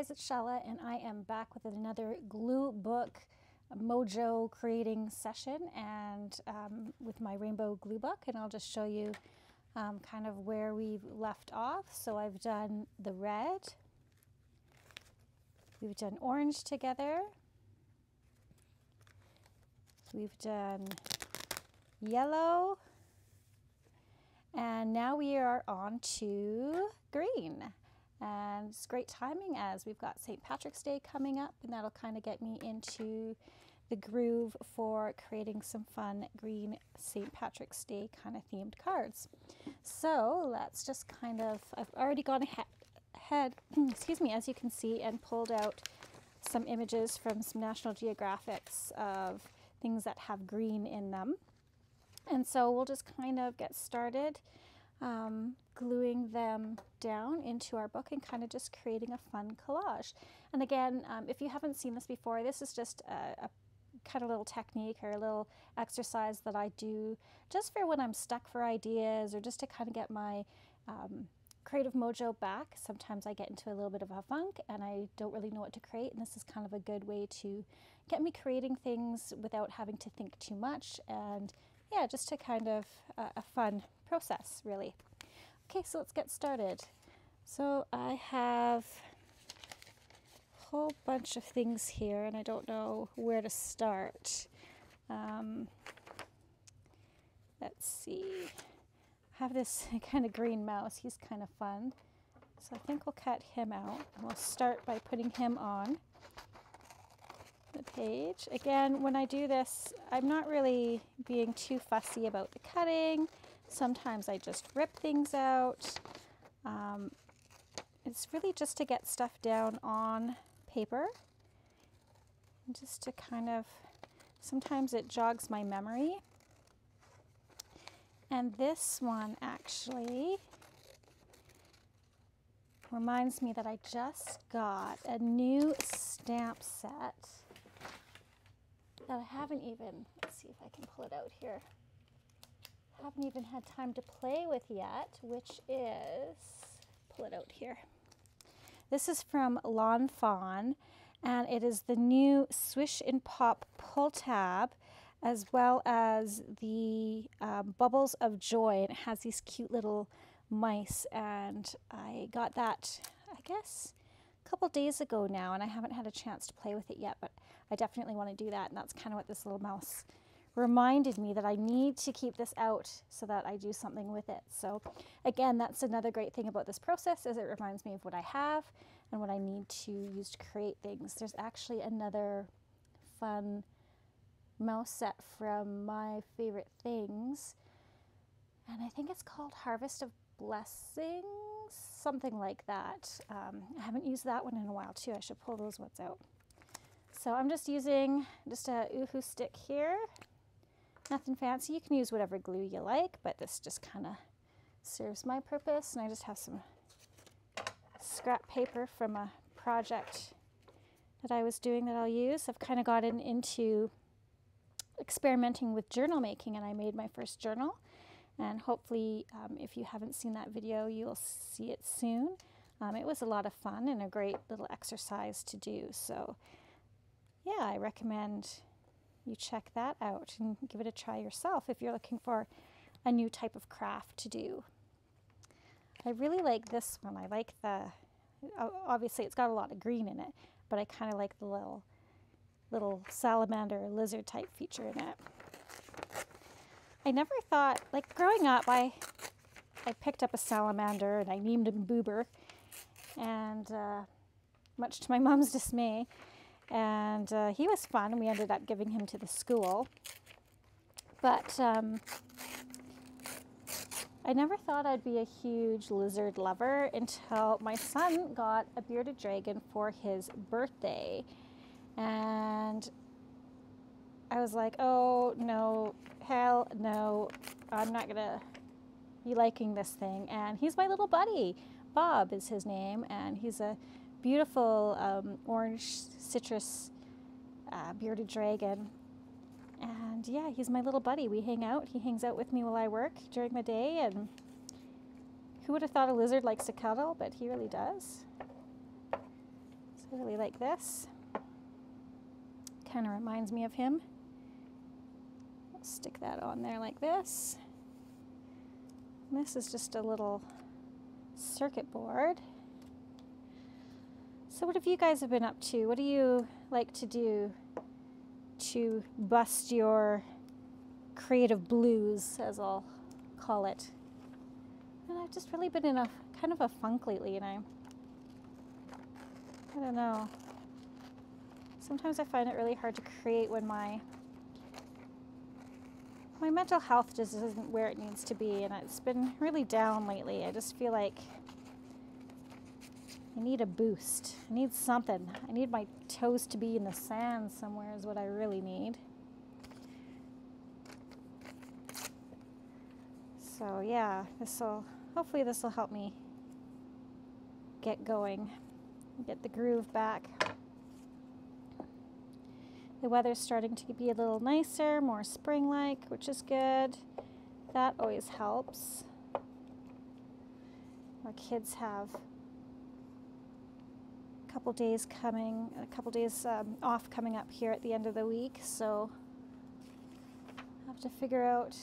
guys, it's Chala and I am back with another glue book mojo creating session and with my rainbow glue book, and I'll just show you kind of where we've left off. So I've done the red, we've done orange together, we've done yellow, and now we are on to green. And it's great timing as we've got St. Patrick's Day coming up, and that'll kind of get me into the groove for creating some fun green St. Patrick's Day kind of themed cards. So let's just kind of, I've already gone ahead, excuse me, as you can see, and pulled out some images from some National Geographics of things that have green in them. And so we'll just kind of get started gluing them down into our book and kind of just creating a fun collage. And again, if you haven't seen this before, this is just a kind of little technique or a little exercise that I do just for when I'm stuck for ideas or just to kind of get my creative mojo back. Sometimes I get into a little bit of a funk and I don't really know what to create, and this is kind of a good way to get me creating things without having to think too much, and yeah, just to kind of a fun process, really. Okay, so let's get started. So I have a whole bunch of things here and I don't know where to start. Let's see. I have this kind of green mouse. He's kind of fun. So I think we'll cut him out. We'll start by putting him on the page. Again, when I do this, I'm not really being too fussy about the cutting. Sometimes I just rip things out. It's really just to get stuff down on paper, and just to kind of, sometimes it jogs my memory. And this one actually reminds me that I just got a new stamp set that I haven't even, let's see if I can pull it out here, haven't even had time to play with yet, which is, pull it out here. This is from Lawn Fawn, and it is the new Swish and Pop pull tab, as well as the Bubbles of Joy, and it has these cute little mice, and I got that, I guess, a couple days ago now, and I haven't had a chance to play with it yet, but I definitely want to do that, and that's kind of what this little mouse reminded me, that I need to keep this out so that I do something with it. So again, that's another great thing about this process, is it reminds me of what I have and what I need to use to create things. There's actually another fun mouse set from My Favorite Things, and I think it's called Harvest of Blessings, something like that. I haven't used that one in a while too. I should pull those ones out. So I'm just using just a Uhu stick here. Nothing fancy. You can use whatever glue you like, but this just kind of serves my purpose. And I just have some scrap paper from a project that I was doing that I'll use. I've kind of gotten into experimenting with journal making, and I made my first journal. And hopefully, if you haven't seen that video, you'll see it soon. It was a lot of fun and a great little exercise to do. So yeah, I recommend you check that out and give it a try yourself if you're looking for a new type of craft to do. I really like this one. I like the, obviously it's got a lot of green in it, but I kind of like the little salamander lizard type feature in it. I never thought, like growing up, I picked up a salamander and I named him Boober, and much to my mom's dismay. And he was fun, and we ended up giving him to the school. But I never thought I'd be a huge lizard lover until my son got a bearded dragon for his birthday. And I was like, oh no, hell no, I'm not gonna be liking this thing. And he's my little buddy. Bob is his name, and he's a beautiful orange citrus bearded dragon. And yeah, he's my little buddy. We hang out. He hangs out with me while I work during the day, and who would have thought a lizard likes to cuddle, but he really does. So I really like this. Kind of reminds me of him. I'll stick that on there like this. And this is just a little circuit board. So what have you guys been up to? What do you like to do to bust your creative blues, as I'll call it? And I've just really been in a kind of a funk lately, and I don't know. Sometimes I find it really hard to create when my mental health just isn't where it needs to be, and it's been really down lately. I just feel like I need a boost. I need something. I need my toes to be in the sand somewhere is what I really need. So yeah, hopefully this will help me get going, get the groove back. The weather's starting to be a little nicer, more spring-like, which is good. That always helps. Our kids have a couple days off coming up here at the end of the week, so I have to figure out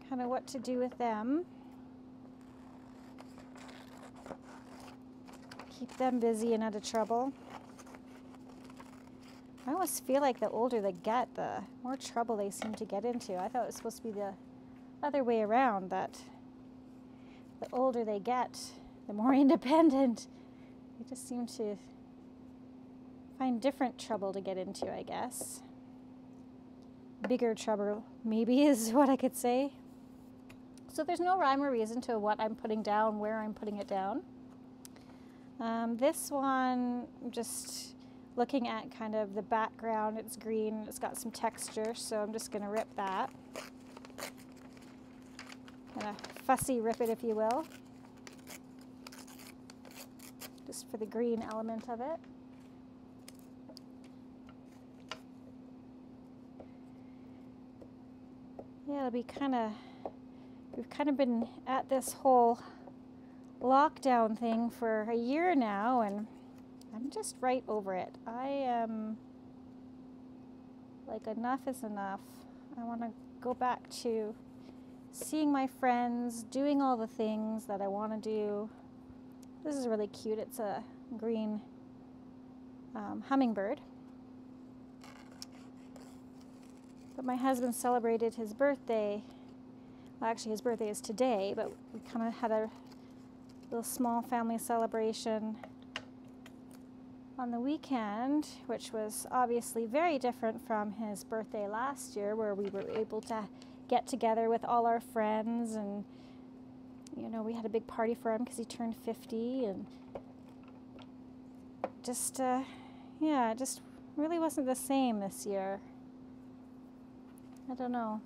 kind of what to do with them. Keep them busy and out of trouble. I always feel like the older they get, the more trouble they seem to get into. I thought it was supposed to be the other way around, that the older they get, the more independent. They just seem to find different trouble to get into, I guess. Bigger trouble, maybe, is what I could say. So there's no rhyme or reason to what I'm putting down, where I'm putting it down. This one, just looking at kind of the background, it's green, it's got some texture, so I'm just going to rip that. Kind of fussy rip it, if you will. Just for the green element of it. Yeah, it'll be we've kind of been at this whole lockdown thing for a year now, and I'm just right over it. I am like, enough is enough. I want to go back to seeing my friends, doing all the things that I want to do. This is really cute. It's a green hummingbird. But my husband celebrated his birthday. Well, actually, his birthday is today, but we kind of had a little small family celebration on the weekend, which was obviously very different from his birthday last year, where we were able to get together with all our friends, and you know, we had a big party for him because he turned 50, and just yeah, it just really wasn't the same this year. I don't know.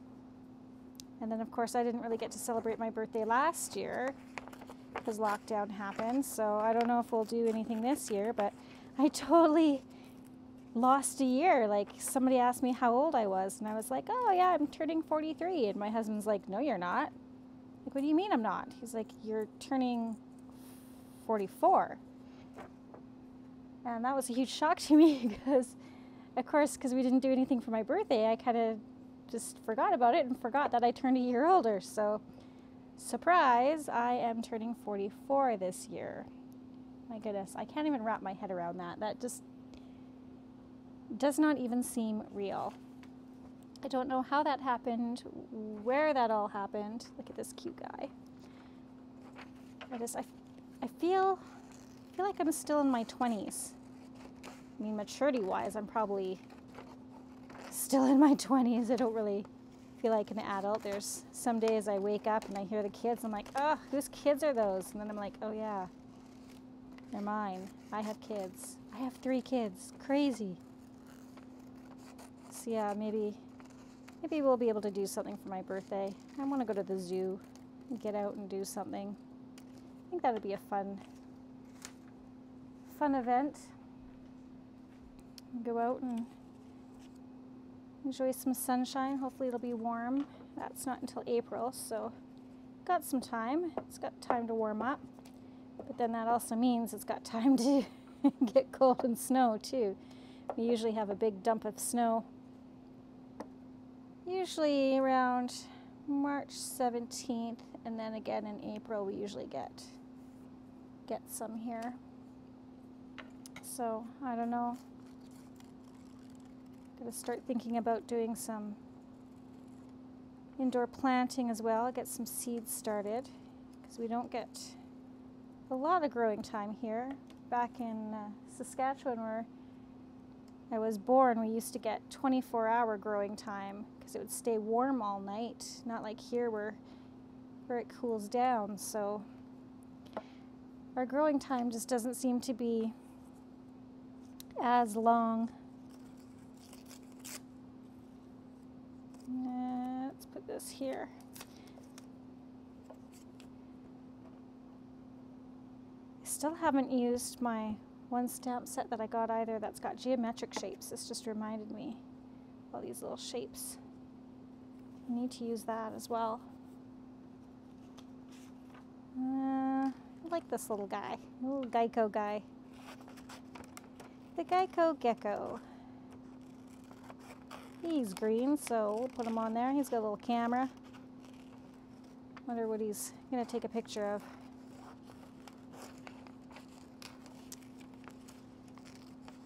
And then of course I didn't really get to celebrate my birthday last year because lockdown happened, so I don't know if we'll do anything this year, but I totally lost a year. Like, somebody asked me how old I was, and I was like, oh yeah, I'm turning 43. And my husband's like, no, you're not. Like, what do you mean I'm not? He's like, you're turning 44. And that was a huge shock to me because, of course, because we didn't do anything for my birthday, I kind of just forgot about it and forgot that I turned a year older. So, surprise, I am turning 44 this year. My goodness, I can't even wrap my head around that. That just does not even seem real. I don't know how that happened, where that all happened. Look at this cute guy. I feel like I'm still in my 20s. I mean, maturity-wise, I'm probably still in my 20s. I don't really feel like an adult. There's some days I wake up and I hear the kids. I'm like, oh, whose kids are those? And then I'm like, oh yeah, they're mine. I have kids. I have 3 kids. Crazy. So yeah, maybe we'll be able to do something for my birthday. I want to go to the zoo and get out and do something. I think that would be a fun event. Go out and enjoy some sunshine. Hopefully it'll be warm. That's not until April, so got some time. It's got time to warm up. But then that also means it's got time to get cold and snow too. We usually have a big dump of snow. Usually around March 17th, and then again in April we usually get some here. So I don't know. Gotta start thinking about doing some indoor planting as well, get some seeds started, because we don't get a lot of growing time here. Back in Saskatchewan, where I was born, we used to get 24-hour growing time because it would stay warm all night, not like here where it cools down. So our growing time just doesn't seem to be as long. Let's put this here. I still haven't used my one stamp set that I got either that's got geometric shapes. This just reminded me of all these little shapes. I need to use that as well. I like this little guy, little Geico guy. The Geico Gecko. He's green, so we'll put him on there. He's got a little camera. Wonder what he's gonna take a picture of.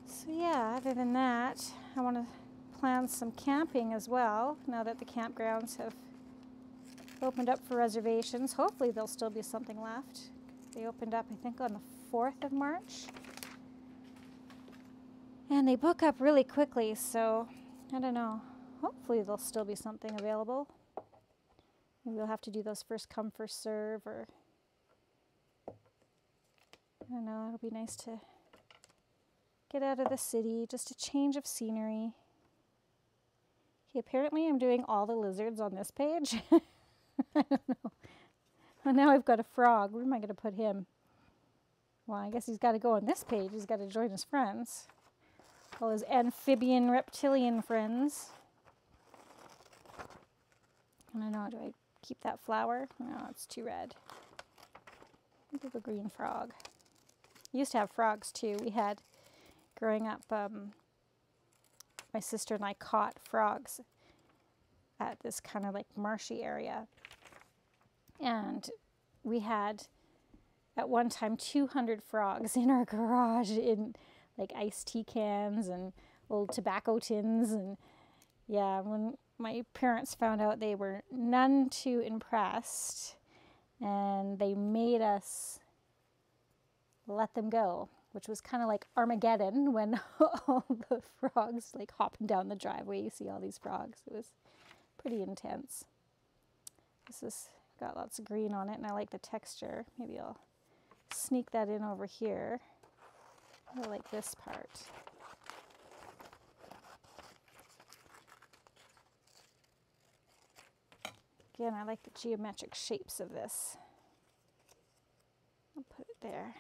So yeah, other than that, I want to plan some camping as well, now that the campgrounds have opened up for reservations. Hopefully there'll still be something left. They opened up, I think, on the 4th of March. And they book up really quickly, so I don't know. Hopefully there'll still be something available. Maybe we'll have to do those first come, first serve, or I don't know, it'll be nice to get out of the city, just a change of scenery. Okay, apparently I'm doing all the lizards on this page. I don't know. Well, now I've got a frog. Where am I going to put him? Well, I guess he's got to go on this page. He's got to join his friends. All his amphibian reptilian friends. I don't know, do I keep that flower? No, it's too red. I'll do the green frog. We used to have frogs too. We had, growing up, my sister and I caught frogs at this kind of like marshy area. And we had, at one time, 200 frogs in our garage in like iced tea cans and old tobacco tins. And yeah, when my parents found out, they were none too impressed, and they made us let them go, which was kind of like Armageddon when all the frogs like hopping down the driveway. You see all these frogs. It was pretty intense. This has got lots of green on it, and I like the texture. Maybe I'll sneak that in over here. I like this part. Again, I like the geometric shapes of this. I'll put it there.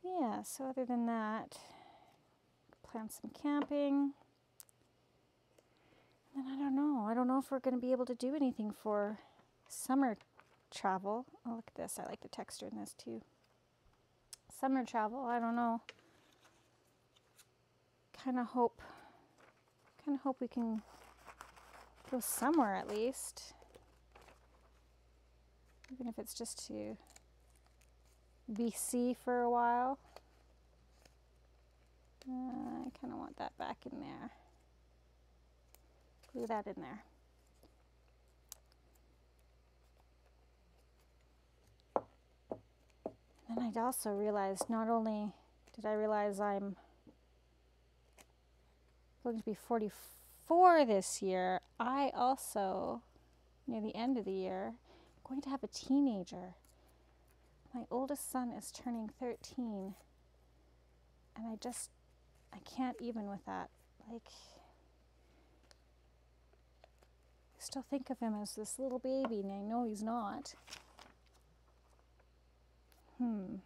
Yeah, so other than that, plan some camping. And I don't know. I don't know if we're going to be able to do anything for summer travel. Oh, look at this. I like the texture in this too. Summer travel, I don't know. Kind of hope we can go somewhere at least. Even if it's just to BC for a while. I kind of want that back in there. Glue that in there. And I'd also realized, not only did I realize I'm going to be 44 this year, I also, near the end of the year, am going to have a teenager. My oldest son is turning 13, and I can't even with that. Like, I still think of him as this little baby, and I know he's not. Kind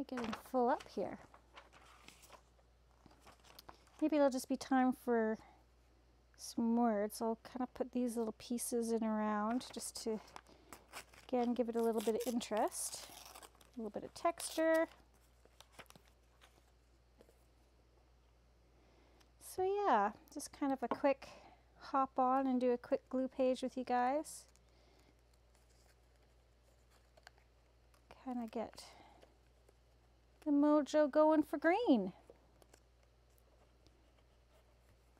of getting full up here. Maybe it'll just be time for some words. I'll kind of put these little pieces in around just to Again, give it a little bit of interest, a little bit of texture. So yeah, just kind of a quick hop on and do a quick glue page with you guys. Kind of get the mojo going for green.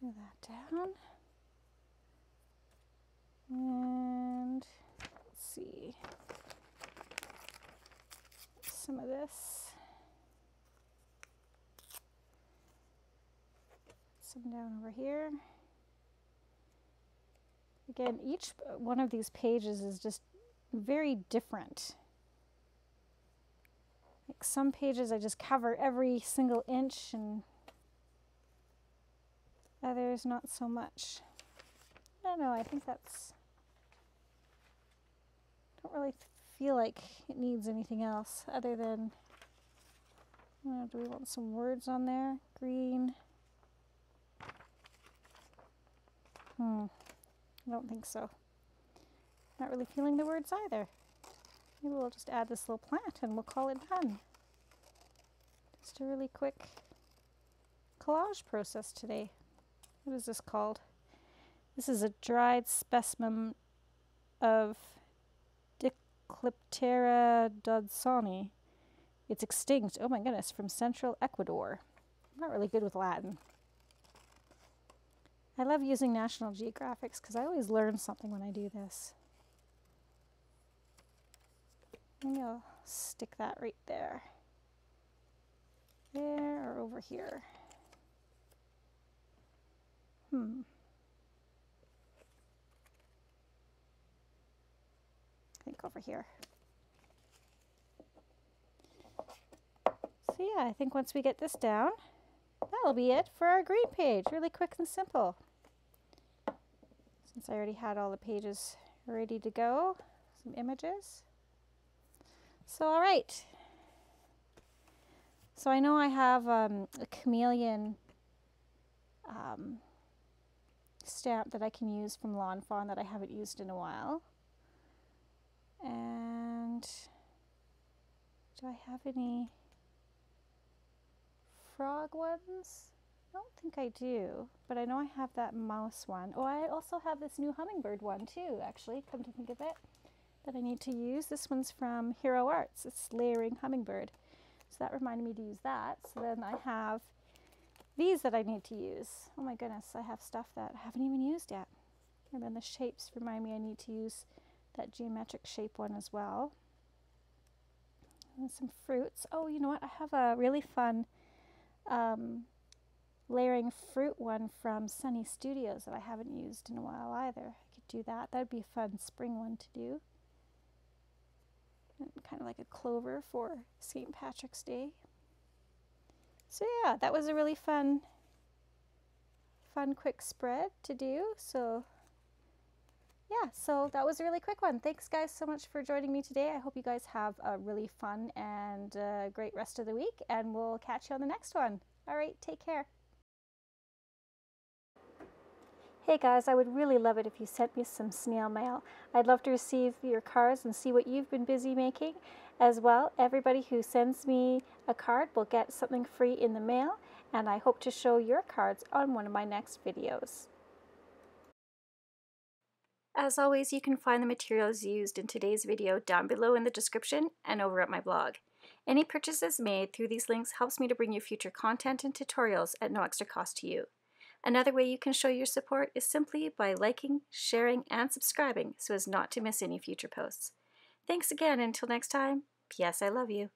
Glue that down. And let's see, some of this. Some down over here. Again, each one of these pages is just very different. Like some pages I just cover every single inch and others not so much. I don't know, I think that's, don't really feel like it needs anything else other than, do we want some words on there? Green. I don't think so. Not really feeling the words either. Maybe we'll just add this little plant and we'll call it done. Just a really quick collage process today. What is this called? This is a dried specimen of Dicliptera dodsoni. It's extinct, oh my goodness, from central Ecuador. I'm not really good with Latin. I love using National Geographics because I always learn something when I do this. Maybe I'll stick that right there. There or over here. I think over here. So yeah, I think once we get this down, that'll be it for our green page. Really quick and simple. Since I already had all the pages ready to go, some images. So all right. So I know I have a chameleon stamp that I can use from Lawn Fawn that I haven't used in a while. And do I have any frog ones? I don't think I do, but I know I have that mouse one. Oh, I also have this new hummingbird one too, actually, come to think of it, that I need to use. This one's from Hero Arts. It's layering hummingbird. So that reminded me to use that. So then I have these that I need to use. Oh my goodness, I have stuff that I haven't even used yet. And then the shapes remind me I need to use that geometric shape one as well. And some fruits. Oh, you know what? I have a really fun layering fruit one from Sunny Studios that I haven't used in a while either. I could do that. That would be a fun spring one to do. And kind of like a clover for St. Patrick's Day. So yeah, that was a really fun quick spread to do. So yeah, so that was a really quick one. Thanks guys so much for joining me today. I hope you guys have a really fun and great rest of the week, and we'll catch you on the next one. All right, take care. Hey guys, I would really love it if you sent me some snail mail. I'd love to receive your cards and see what you've been busy making. As well, everybody who sends me a card will get something free in the mail, and I hope to show your cards on one of my next videos. As always, you can find the materials used in today's video down below in the description and over at my blog. Any purchases made through these links helps me to bring you future content and tutorials at no extra cost to you. Another way you can show your support is simply by liking, sharing, and subscribing so as not to miss any future posts. Thanks again, and until next time, P.S. I love you.